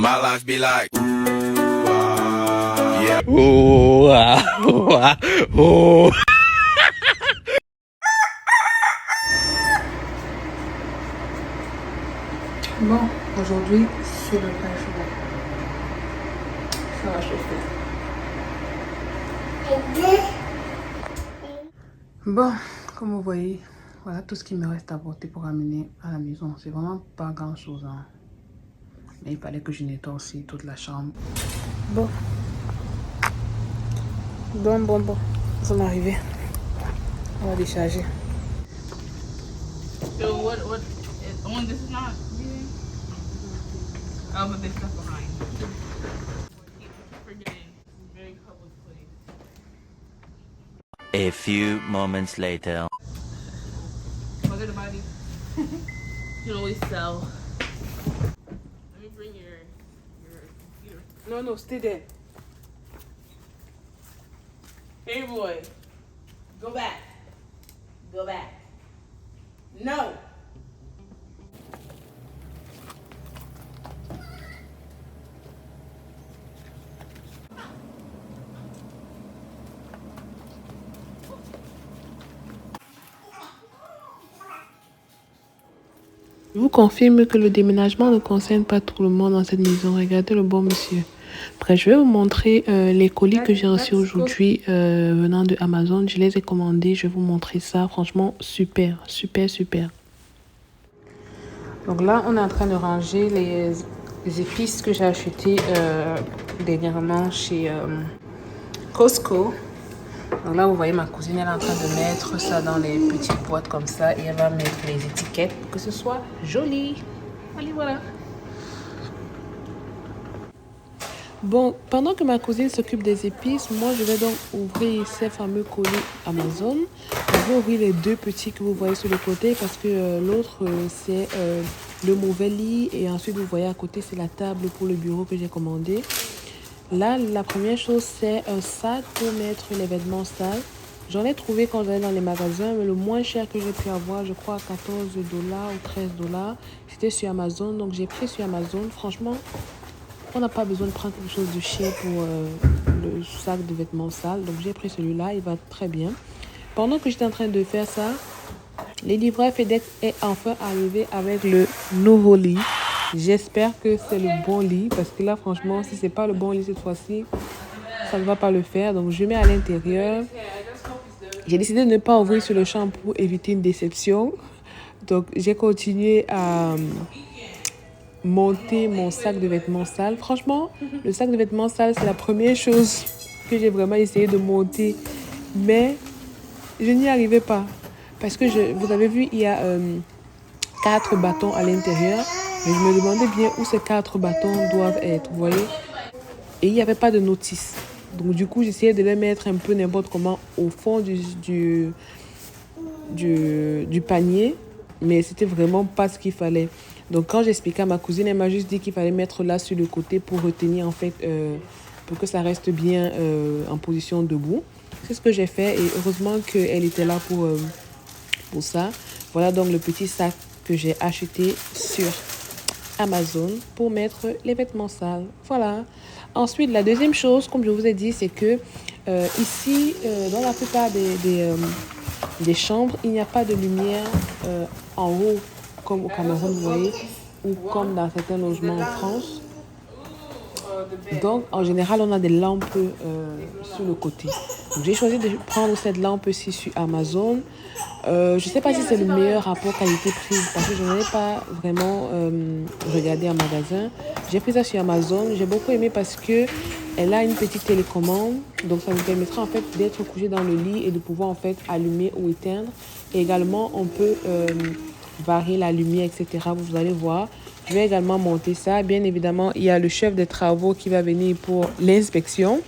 My life be like, yeah. Bon, aujourd'hui, c'est le vrai jour. Ça va chauffer. Bon, comme vous voyez, voilà tout ce qui me reste à porter pour amener à la maison. C'est vraiment pas grand chose, hein. Mais il fallait que je nettoie aussi toute la chambre. Bon. Bon. Nous sommes arrivés. On va décharger. So what, on this is not leaving? Oh, but there's stuff behind. Keep forgetting. It's a very public place. A few moments later. Look at the body. You can always sell. Let me bring your computer. No, stay there. Hey boy. Go back. Go back. No. Je vous confirme que le déménagement ne concerne pas tout le monde dans cette maison. Regardez le bon monsieur. Bref, je vais vous montrer les colis que j'ai reçus aujourd'hui venant de Amazon. Je les ai commandés. Je vais vous montrer ça. Franchement, super. Donc là, on est en train de ranger les épices que j'ai achetées dernièrement chez Costco. Donc là, vous voyez ma cousine, elle est en train de mettre ça dans les petites boîtes comme ça. Et elle va mettre les étiquettes pour que ce soit joli. Allez, voilà. Bon, pendant que ma cousine s'occupe des épices, moi, je vais donc ouvrir ces fameux colis Amazon. Je vais ouvrir les deux petits que vous voyez sur le côté parce que l'autre, c'est le mauvais lit. Et ensuite, vous voyez à côté, c'est la table pour le bureau que j'ai commandé. Là, la première chose, c'est un sac pour mettre les vêtements sales. J'en ai trouvé quand j'allais dans les magasins, mais le moins cher que j'ai pu avoir, je crois, 14 $ ou 13 $. C'était sur Amazon, donc j'ai pris sur Amazon. Franchement, on n'a pas besoin de prendre quelque chose de cher pour le sac de vêtements sales. Donc j'ai pris celui-là, il va très bien. Pendant que j'étais en train de faire ça, les livreurs FedEx est enfin arrivé avec le nouveau lit. J'espère que c'est le bon lit parce que là, franchement, si c'est pas le bon lit cette fois-ci, ça ne va pas le faire. Donc, je mets à l'intérieur. J'ai décidé de ne pas ouvrir sur le champ pour éviter une déception. Donc, j'ai continué à monter mon sac de vêtements sales. Franchement, le sac de vêtements sales, c'est la première chose que j'ai vraiment essayé de monter. Mais je n'y arrivais pas. Parce que vous avez vu, il y a 4 bâtons à l'intérieur. Mais je me demandais bien où ces 4 bâtons doivent être, vous voyez. Et il n'y avait pas de notice. Donc du coup, j'essayais de les mettre un peu n'importe comment au fond du panier. Mais c'était vraiment pas ce qu'il fallait. Donc quand j'expliquais à ma cousine, elle m'a juste dit qu'il fallait mettre là sur le côté pour retenir en fait, pour que ça reste bien en position debout. C'est ce que j'ai fait et heureusement qu'elle était là pour ça. Voilà donc le petit sac que j'ai acheté sur Amazon pour mettre les vêtements sales. Voilà. Ensuite, la deuxième chose, comme je vous ai dit, c'est que ici, dans la plupart des chambres, il n'y a pas de lumière en haut, comme au Cameroun, vous voyez, ou comme dans certains logements en France. Donc, en général, on a des lampes sur le côté. Donc, j'ai choisi de prendre cette lampe-ci sur Amazon. Je ne sais pas si c'est le meilleur rapport qualité-prix parce que je n'en ai pas vraiment regardé en magasin. J'ai pris ça sur Amazon. J'ai beaucoup aimé parce qu'elle a une petite télécommande. Donc, ça nous permettra en fait d'être couché dans le lit et de pouvoir en fait allumer ou éteindre. Et également, on peut varier la lumière, etc. Vous allez voir. Je vais également monter ça. Bien évidemment, il y a le chef des travaux qui va venir pour l'inspection.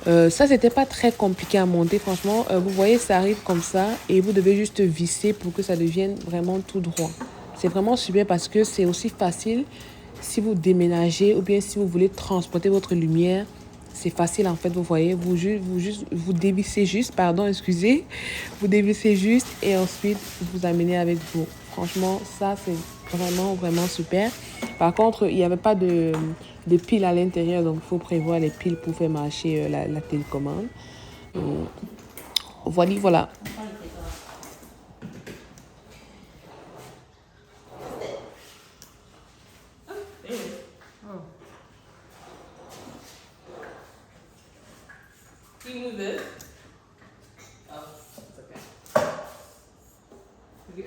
Ça, c'était pas très compliqué à monter. Franchement, vous voyez, ça arrive comme ça. Et vous devez juste visser pour que ça devienne vraiment tout droit. C'est vraiment super parce que c'est aussi facile si vous déménagez ou bien si vous voulez transporter votre lumière. C'est facile en fait, vous voyez. Vous dévissez juste, Vous dévissez juste et ensuite vous amenez avec vous. Franchement, ça, c'est Vraiment, vraiment super. Par contre, il n'y avait pas de piles à l'intérieur, donc il faut prévoir les piles pour faire marcher la télécommande. Voilà, voilà. Can you move this? Oh, it's okay.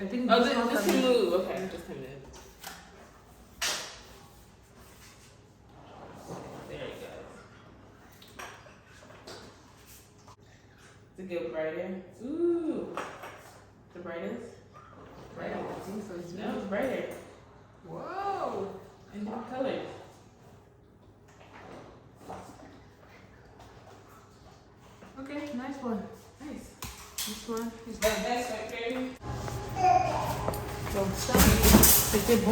I think Oh, this one this can can move. Okay, just a minute. There you go. To get brighter. Ooh. The brightest? Brighter. I think so. It's No, it's brighter. Whoa! And different colors. Okay, nice one. Nice. This one is That, done. that's right there. Donc ça, c'était bon.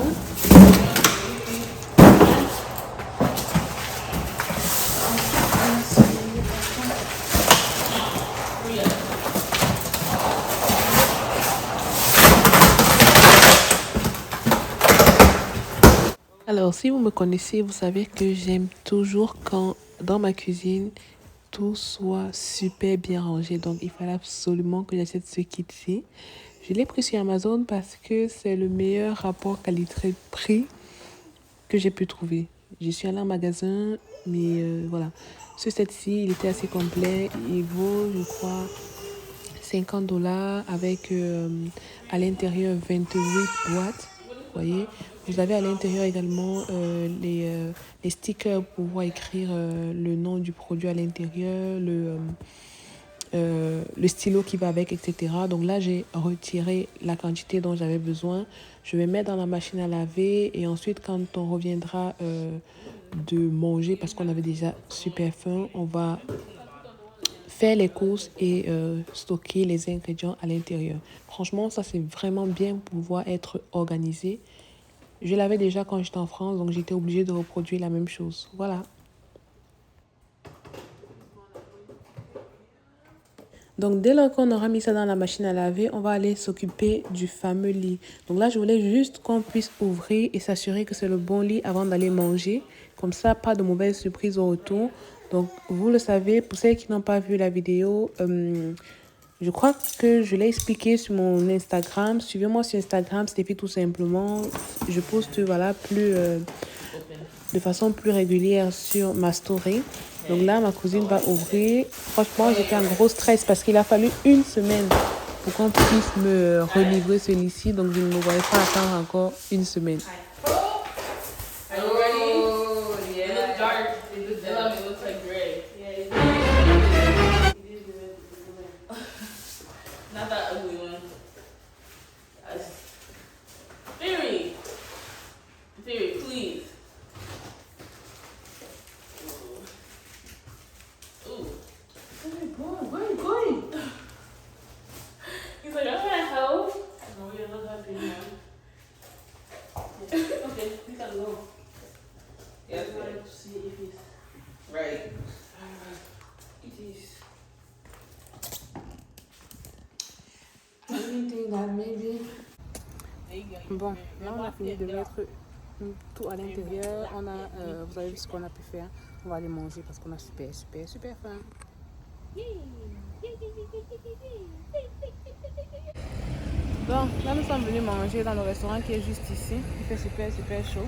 Alors, si vous me connaissez, vous savez que j'aime toujours quand dans ma cuisine, tout soit super bien rangé. Donc, il fallait absolument que j'achète ce kit-ci. Je l'ai pris sur Amazon parce que c'est le meilleur rapport qualité-prix que j'ai pu trouver. Je suis allée en magasin, mais voilà. Ce set-ci, il était assez complet. Il vaut, je crois, $50 avec à l'intérieur 28 boîtes. Vous voyez, vous avez à l'intérieur également les stickers pour pouvoir écrire le nom du produit à l'intérieur, le stylo qui va avec, etc. Donc là, j'ai retiré la quantité dont j'avais besoin. Je vais mettre dans la machine à laver et ensuite, quand on reviendra de manger, parce qu'on avait déjà super faim, on va faire les courses et stocker les ingrédients à l'intérieur. Franchement, ça c'est vraiment bien pour pouvoir être organisé. Je l'avais déjà quand j'étais en France, donc j'étais obligée de reproduire la même chose. Voilà. Donc, dès lors qu'on aura mis ça dans la machine à laver, on va aller s'occuper du fameux lit. Donc là, je voulais juste qu'on puisse ouvrir et s'assurer que c'est le bon lit avant d'aller manger. Comme ça, pas de mauvaise surprise au retour. Donc, vous le savez, pour ceux qui n'ont pas vu la vidéo, je crois que je l'ai expliqué sur mon Instagram. Suivez-moi sur Instagram, Stéphie tout simplement. Je poste, voilà, de façon plus régulière sur ma story. Donc là, ma cousine va ouvrir. Franchement, j'étais en gros stress parce qu'il a fallu une semaine pour qu'on puisse me relivrer celui-ci. Donc, je ne me voyais pas attendre encore une semaine. Are you ready? Oh, It looks dark. It looks like gray. Not that ugly one. Theory. Theory, please. Ooh. where are you going? He's like, I'm trying to help. No, you're not happy now. Okay, we can go. Yeah, I wanted to see if it's right. it is anything that maybe. Bon, là, on a fini de mettre tout à l'intérieur. On a, vous avez vu ce qu'on a pu faire. On va aller manger parce qu'on a super faim. Bon, là nous sommes venus manger dans le restaurant qui est juste ici. Il fait super chaud.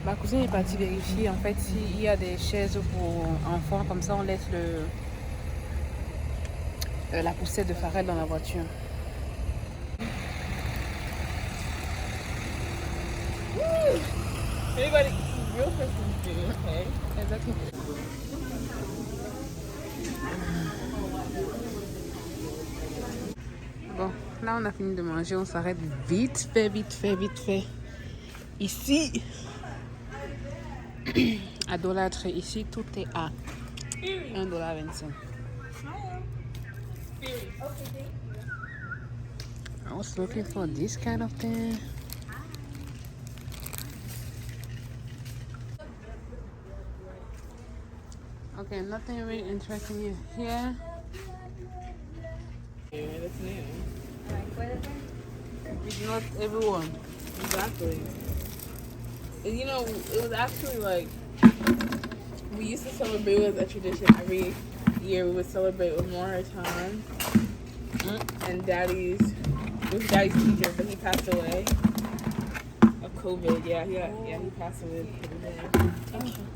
Ma cousine est partie vérifier en fait s'il y a des chaises pour enfants. Comme ça on laisse la poussette de farelle dans la voiture. Anybody, real person's doing okay. Exactement. Bon, là on a fini de manger, on s'arrête vite fait. Ici, à Dolâtre, ici tout est à $1,25. I was looking for this kind of thing. Okay, nothing really interesting here. Yeah, that's new. It's not everyone. Exactly. You know, it was actually like we used to celebrate with a tradition every year. We would celebrate with more time. And Daddy's teacher, but he passed away of COVID. Yeah, he passed away of COVID.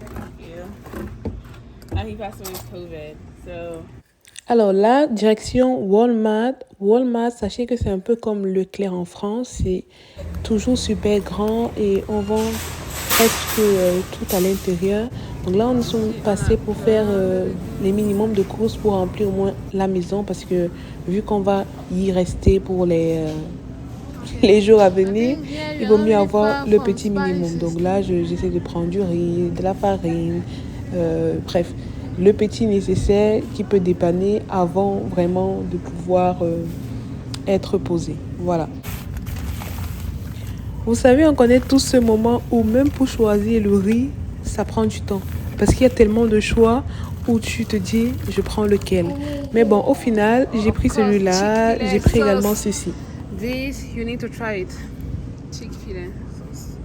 Yeah, he passed away of COVID. So. Alors là, direction Walmart. Walmart, sachez que c'est un peu comme Leclerc en France. C'est toujours super grand et on vend presque tout à l'intérieur. Donc là, on est passés pour faire les minimums de courses pour remplir au moins la maison parce que vu qu'on va y rester pour les jours à venir, il vaut mieux avoir le petit minimum. Donc là, j'essaie de prendre du riz, de la farine, bref. Le petit nécessaire qui peut dépanner avant vraiment de pouvoir être posé. Voilà. Vous savez, on connaît tous ce moment où même pour choisir le riz, ça prend du temps. Parce qu'il y a tellement de choix où tu te dis, je prends lequel. Mais bon, au final, j'ai pris celui-là, j'ai pris également ceci. This, you need to try it. Chick-fil-A sauce.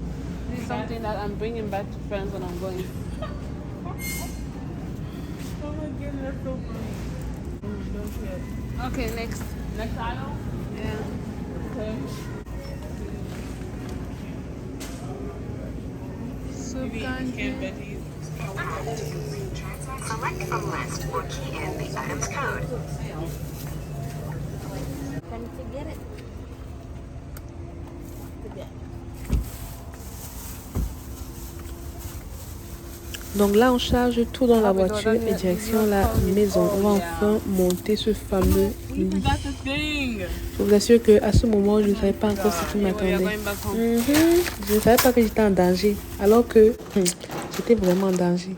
This is something that I'm bringing back to friends when I'm going. Oh my goodness, that's so funny. Okay, next aisle? Yeah. Okay. Soup candy. Select from list or key in the item's code. Time to get it. Donc là, on charge tout dans la voiture et direction la maison. On va enfin monter ce fameux lit. Je vous assure qu'à ce moment, je ne savais pas encore ce qui m'attendait. Je ne savais pas que j'étais en danger, alors que j'étais vraiment en danger.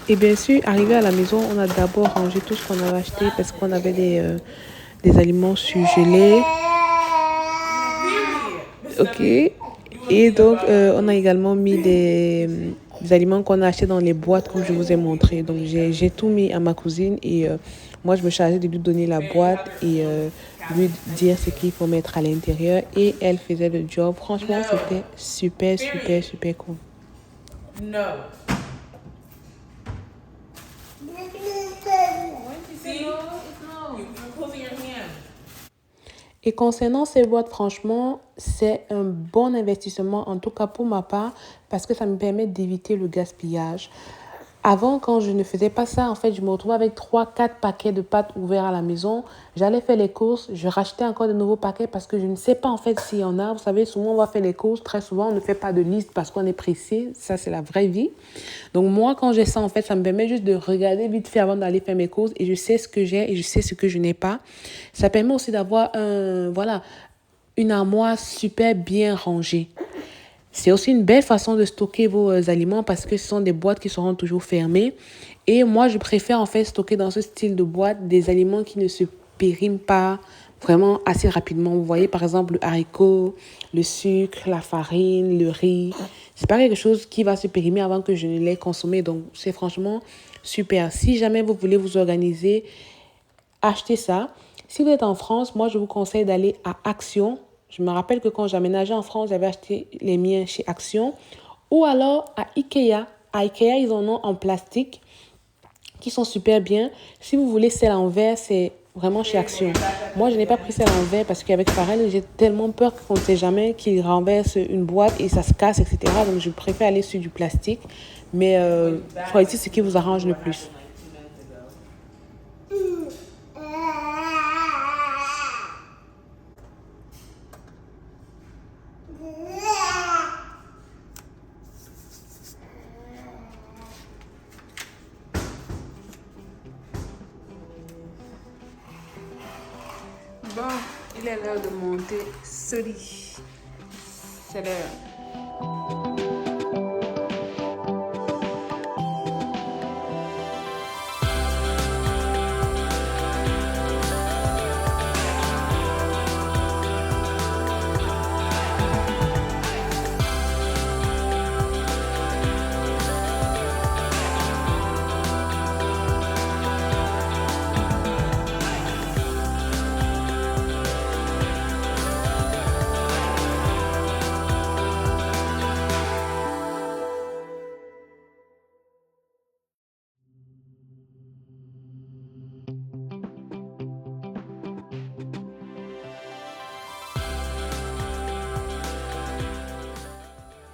Et bien sûr, arrivé à la maison, on a d'abord rangé tout ce qu'on avait acheté parce qu'on avait des aliments surgelés. Ok. Et donc, on a également mis des aliments qu'on a achetés dans les boîtes, comme je vous ai montré. Donc, j'ai tout mis à ma cousine et moi, je me chargeais de lui donner la boîte et lui dire ce qu'il faut mettre à l'intérieur. Et elle faisait le job. Franchement, c'était super, super, super cool. No. See? You're closing your hand. Et concernant ces boîtes, franchement, c'est un bon investissement, en tout cas pour ma part, parce que ça me permet d'éviter le gaspillage. Avant, quand je ne faisais pas ça, en fait, je me retrouvais avec 3-4 paquets de pâtes ouverts à la maison. J'allais faire les courses, je rachetais encore de nouveaux paquets parce que je ne sais pas en fait s'il y en a. Vous savez, souvent on va faire les courses, très souvent on ne fait pas de liste parce qu'on est pressé. Ça, c'est la vraie vie. Donc moi, quand j'ai ça, en fait, ça me permet juste de regarder vite fait avant d'aller faire mes courses et je sais ce que j'ai et je sais ce que je n'ai pas. Ça permet aussi d'avoir une armoire super bien rangée. C'est aussi une belle façon de stocker vos aliments parce que ce sont des boîtes qui seront toujours fermées. Et moi, je préfère en fait stocker dans ce style de boîte des aliments qui ne se périment pas vraiment assez rapidement. Vous voyez, par exemple, le haricot, le sucre, la farine, le riz. C'est pas quelque chose qui va se périmer avant que je ne l'ai consommé. Donc, c'est franchement super. Si jamais vous voulez vous organiser, achetez ça. Si vous êtes en France, moi, je vous conseille d'aller à Action. Je me rappelle que quand j'aménageais en France, j'avais acheté les miens chez Action. Ou alors à Ikea. À Ikea, ils en ont en plastique qui sont super bien. Si vous voulez celle en verre, c'est vraiment chez Action. Moi, je n'ai pas pris celle en verre parce qu'avec Pharrell, j'ai tellement peur qu'on ne sait jamais qu'il renverse une boîte et ça se casse, etc. Donc, je préfère aller sur du plastique. Mais choisissez ce qui vous arrange le plus. Bon, il est l'heure de monter ce lit. C'est l'heure.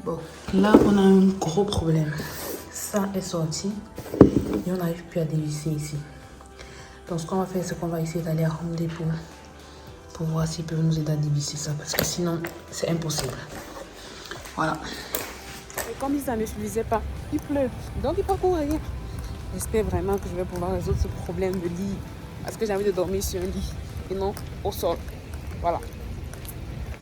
Bon, là on a un gros problème. Ça est sorti et on n'arrive plus à dévisser ici. Donc ce qu'on va faire, c'est qu'on va essayer d'aller à Home Depot pour voir s'ils peuvent nous aider à dévisser ça, parce que sinon c'est impossible. Voilà. Et comme ça ne suffisait pas, il pleut, donc il faut courir. J'espère vraiment que je vais pouvoir résoudre ce problème de lit, parce que j'ai envie de dormir sur un lit et non au sol. Voilà.